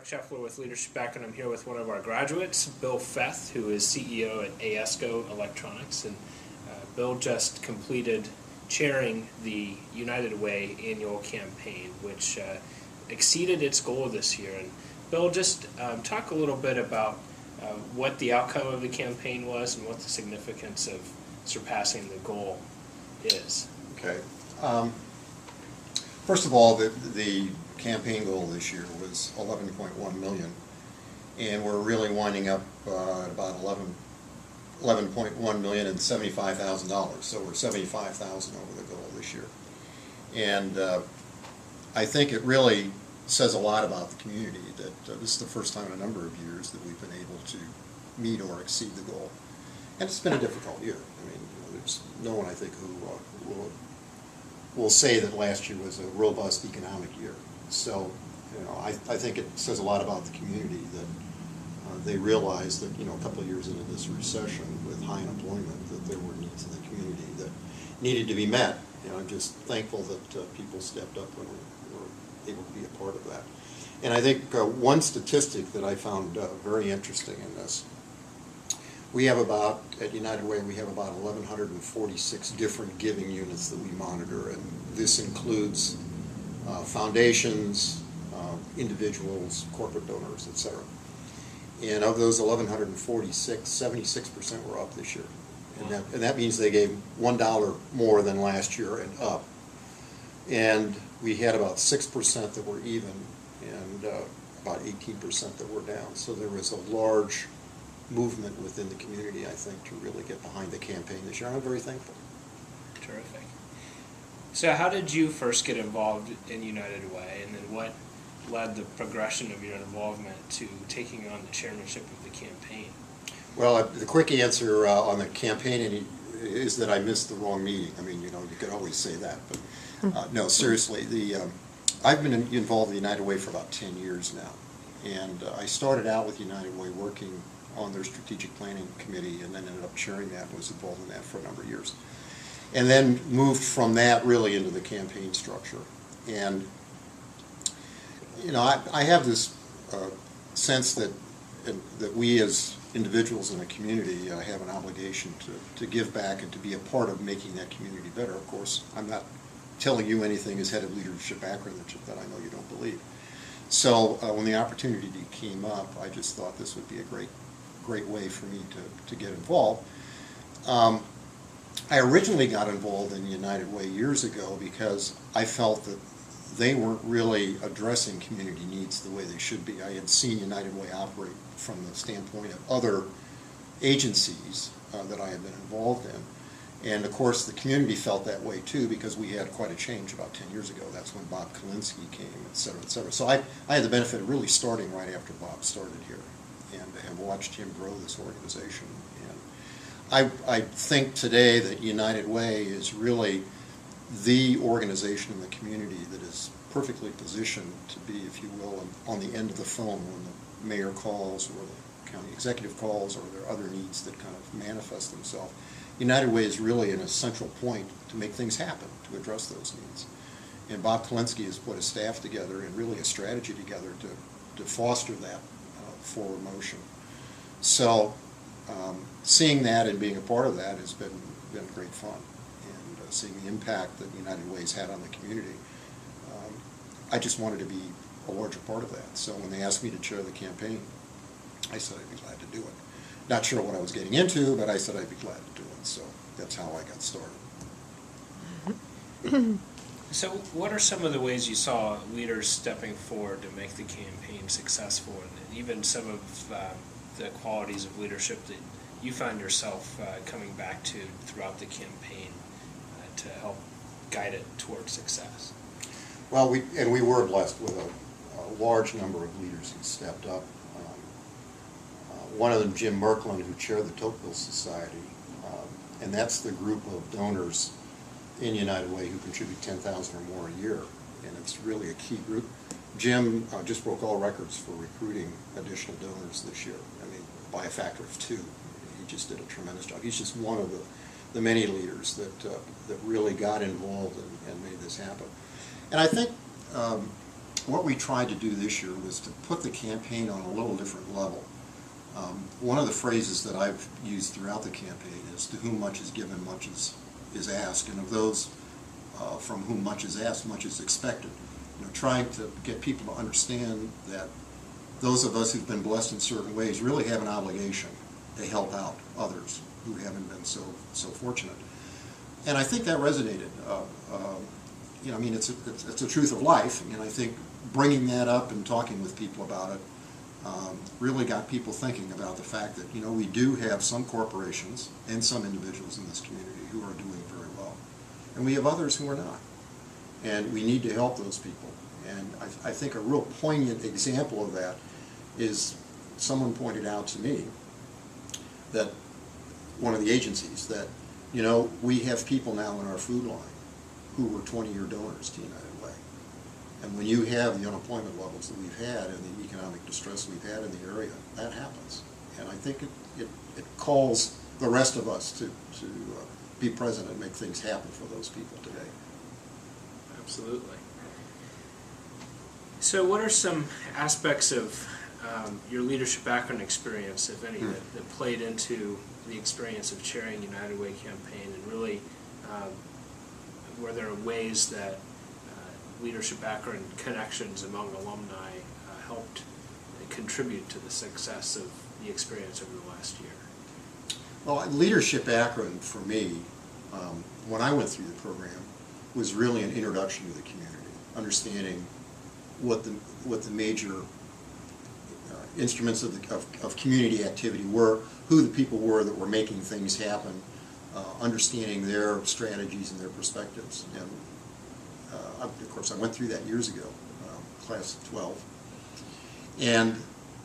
Mark Scheffler with Leadership Akron. I'm here with one of our graduates, Bill Feth, who is CEO at AESCO Electronics. And Bill just completed chairing the United Way annual campaign, which exceeded its goal this year. And Bill, just talk a little bit about what the outcome of the campaign was and what the significance of surpassing the goal is. Okay. First of all, the campaign goal this year was 11.1 million, and we're really winding up at about 11.1 million and $75,000. So we're 75,000 over the goal this year, and I think it really says a lot about the community that this is the first time in a number of years that we've been able to meet or exceed the goal. And it's been a difficult year. I mean, there's no one, I think, who will say that last year was a robust economic year. So, I think it says a lot about the community that they realized that, a couple of years into this recession with high unemployment, that there were needs in the community that needed to be met. I'm just thankful that people stepped up when we were able to be a part of that. And I think one statistic that I found very interesting in this, at United Way, we have about 1,146 different giving units that we monitor, and this includes foundations, individuals, corporate donors, etc. And of those 1,146, 76% were up this year. And that means they gave $1 more than last year and up. And we had about 6% that were even and about 18% that were down. So there was a large movement within the community, I think, to really get behind the campaign this year. I'm very thankful. Terrific. So how did you first get involved in United Way, and then what led the progression of your involvement to taking on the chairmanship of the campaign? Well, the quick answer on the campaign is that I missed the wrong meeting. I mean, you could always say that, but no, seriously, I've been involved in the United Way for about 10 years now, and I started out with United Way working on their strategic planning committee, and then ended up chairing that and was involved in that for a number of years. And then moved from that really into the campaign structure. And, I have this sense that we as individuals in the community have an obligation to give back and to be a part of making that community better. Of course, I'm not telling you anything as head of Leadership Akron that I know you don't believe. So when the opportunity came up, I just thought this would be a great way for me to get involved. I originally got involved in United Way years ago because I felt that they weren't really addressing community needs the way they should be. I had seen United Way operate from the standpoint of other agencies that I had been involved in. And of course the community felt that way too, because we had quite a change about 10 years ago. That's when Bob Kalinsky came, et cetera, et cetera. So I had the benefit of really starting right after Bob started here, and have watched him grow this organization. And I think today that United Way is really the organization in the community that is perfectly positioned to be, if you will, on the end of the phone when the mayor calls or the county executive calls or there are other needs that kind of manifest themselves. United Way is really an essential point to make things happen, to address those needs. And Bob Kalinsky has put a staff together and really a strategy together to foster that forward motion. So seeing that and being a part of that has been great fun, and seeing the impact that United Way's had on the community. I just wanted to be a larger part of that. So when they asked me to chair the campaign, I said I'd be glad to do it. Not sure what I was getting into, but I said I'd be glad to do it. So that's how I got started. So what are some of the ways you saw leaders stepping forward to make the campaign successful, and even some of the qualities of leadership that you find yourself coming back to throughout the campaign to help guide it towards success? Well, we were blessed with a large number of leaders who stepped up. One of them, Jim Merklin, who chaired the Tocqueville Society, and that's the group of donors in United Way who contribute $10,000 or more a year, and it's really a key group. Jim just broke all records for recruiting additional donors this year. I mean, by a factor of 2. He just did a tremendous job. He's just one of the many leaders that really got involved and made this happen. And I think what we tried to do this year was to put the campaign on a little different level. One of the phrases that I've used throughout the campaign is, to whom much is given, much is asked, and of those from whom much is asked, much is expected. You know, trying to get people to understand that those of us who've been blessed in certain ways really have an obligation to help out others who haven't been so fortunate. And I think that resonated. You know, I mean, it's a truth of life, and I think bringing that up and talking with people about it really got people thinking about the fact that, you know, we do have some corporations and some individuals in this community who are doing very well, and we have others who are not, and we need to help those people. And I think a real poignant example of that is, someone pointed out to me that one of the agencies that, you know, we have people now in our food line who were 20-year donors to United Way. And when you have the unemployment levels that we've had and the economic distress we've had in the area, that happens. And I think it calls the rest of us to be present and make things happen for those people today. Absolutely. So what are some aspects of your leadership Akron experience, if any, that played into the experience of chairing United Way campaign, and really were there ways that leadership Akron connections among alumni helped contribute to the success of the experience over the last year? Well, leadership Akron for me, when I went through the program, was really an introduction to the community, understanding what the major instruments of community activity were, who the people were that were making things happen, understanding their strategies and their perspectives. And of course, I went through that years ago, class of 12. And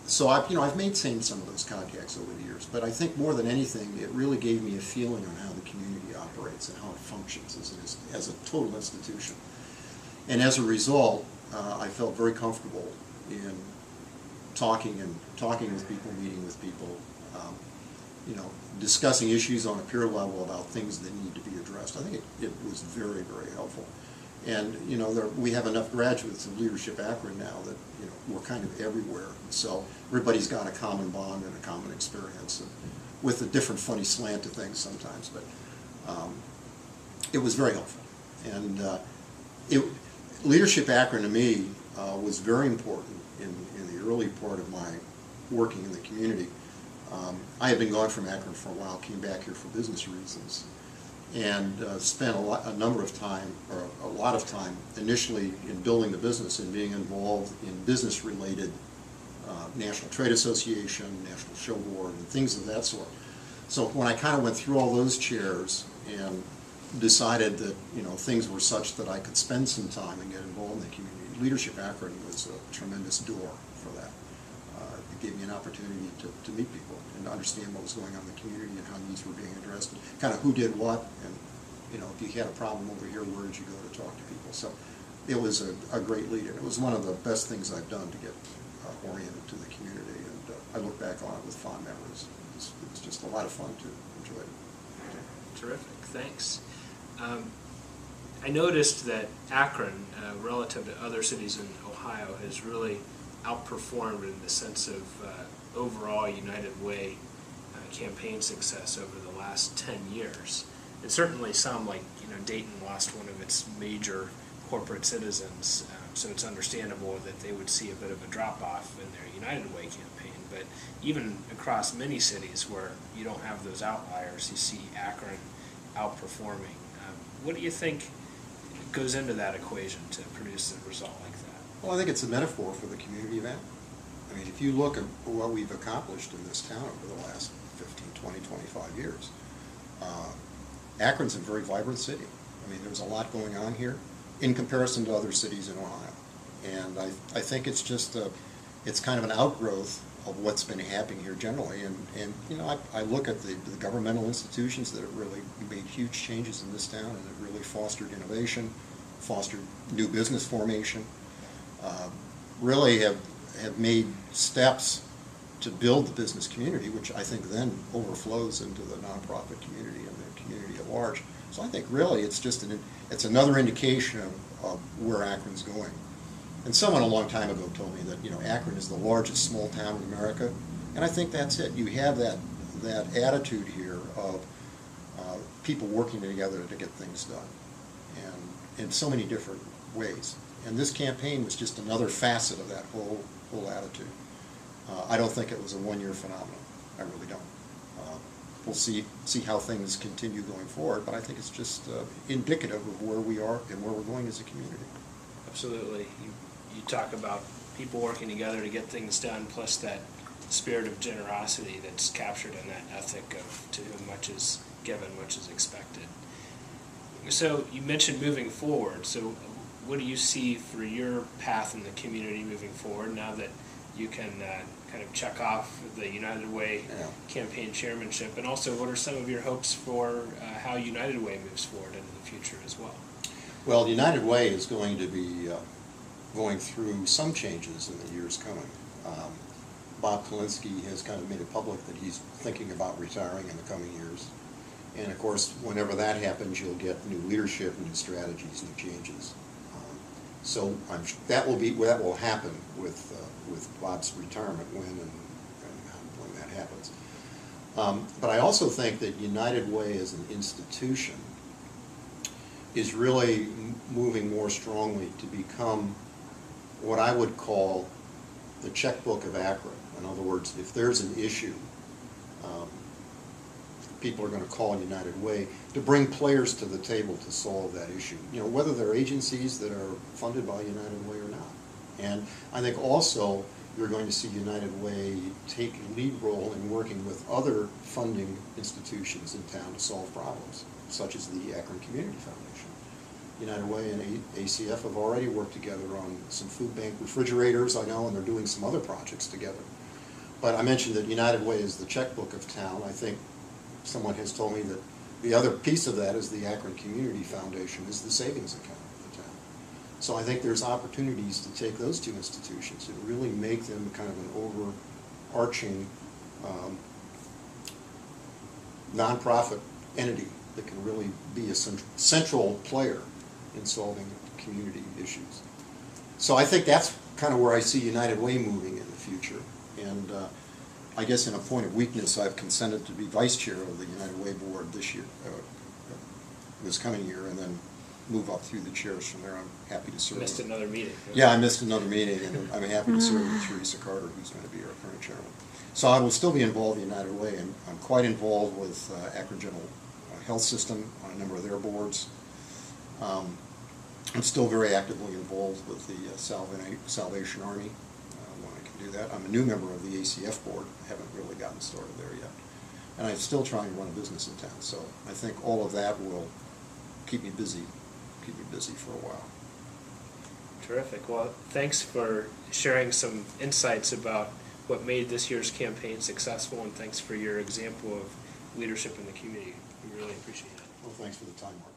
so I've maintained some of those contacts over the years. But I think more than anything, it really gave me a feeling on how the community operates and how it functions as a total institution. And as a result, I felt very comfortable in talking with people, meeting with people, you know, discussing issues on a peer level about things that need to be addressed. I think it was very, very helpful. And, you know, we have enough graduates of Leadership Akron now that, you know, we're kind of everywhere. So everybody's got a common bond and a common experience, and with a different funny slant to things sometimes. But it was very helpful. And Leadership Akron to me was very important in the early part of my working in the community. I had been gone from Akron for a while, came back here for business reasons, and spent a lot of time initially in building the business and being involved in business-related National Trade Association, National Show Board, and things of that sort. So when I kind of went through all those chairs and decided that, you know, things were such that I could spend some time and get involved in the community, Leadership Akron was a tremendous door for that. It gave me an opportunity to meet people and to understand what was going on in the community and how needs were being addressed, and kind of who did what, and, you know, if you had a problem over here, where did you go to talk to people? So it was a great lead, and it was one of the best things I've done to get oriented to the community, and I look back on it with fond memories. It was just a lot of fun to enjoy it. Terrific, thanks. I noticed that Akron, relative to other cities in Ohio, has really outperformed in the sense of overall United Way campaign success over the last 10 years. It certainly sounded like, you know, Dayton lost one of its major corporate citizens, so it's understandable that they would see a bit of a drop-off in their United Way campaign. But even across many cities where you don't have those outliers, you see Akron outperforming. What do you think goes into that equation to produce a result like that? Well, I think it's a metaphor for the community of Akron. I mean, if you look at what we've accomplished in this town over the last 15, 20, 25 years, Akron's a very vibrant city. I mean, there's a lot going on here in comparison to other cities in Ohio. And I think it's just it's kind of an outgrowth of what's been happening here generally. And you know, I look at the governmental institutions that have really made huge changes in this town, and have really fostered innovation, fostered new business formation, really have made steps to build the business community, which I think then overflows into the nonprofit community and the community at large. So I think really it's just it's another indication of where Akron's going. And someone a long time ago told me that, Akron is the largest small town in America, and I think that's it. You have that attitude here of people working together to get things done, and in so many different ways. And this campaign was just another facet of that whole attitude. I don't think it was a one-year phenomenon. I really don't. We'll see how things continue going forward, but I think it's just indicative of where we are and where we're going as a community. Absolutely. You talk about people working together to get things done, plus that spirit of generosity that's captured in that ethic of to whom much is given, much is expected. So you mentioned moving forward. So what do you see for your path in the community moving forward now that you can kind of check off the United Way campaign chairmanship, and also what are some of your hopes for how United Way moves forward into the future as well? Well, United Way is going to be going through some changes in the years coming. Bob Kalinsky has kind of made it public that he's thinking about retiring in the coming years. And of course, whenever that happens, you'll get new leadership, new strategies, new changes. So that will happen with Bob's retirement when that happens. But I also think that United Way as an institution is really moving more strongly to become what I would call the checkbook of Akron. In other words, if there's an issue, people are going to call United Way to bring players to the table to solve that issue. Whether they're agencies that are funded by United Way or not. And I think also you're going to see United Way take a lead role in working with other funding institutions in town to solve problems, such as the Akron Community Foundation. United Way and ACF have already worked together on some food bank refrigerators, I know, and they're doing some other projects together. But I mentioned that United Way is the checkbook of town. I think someone has told me that the other piece of that is the Akron Community Foundation, is the savings account of the town. So I think there's opportunities to take those two institutions and really make them kind of an overarching nonprofit entity that can really be a central player in solving community issues. So I think that's kind of where I see United Way moving in the future. And I guess in a point of weakness, I've consented to be vice chair of the United Way board this coming year, and then move up through the chairs from there. I'm happy to serve. Missed another meeting. Yeah, I missed another meeting, and I'm happy to serve with Teresa Carter, who's going to be our current chairman. So I will still be involved in United Way, and I'm quite involved with Akron General Health System on a number of their boards. I'm still very actively involved with the Salvation Army when I can do that. I'm a new member of the ACF board. I haven't really gotten started there yet. And I'm still trying to run a business in town. So I think all of that will keep me busy for a while. Terrific. Well, thanks for sharing some insights about what made this year's campaign successful, and thanks for your example of leadership in the community. We really appreciate it. Well, thanks for the time, Mark.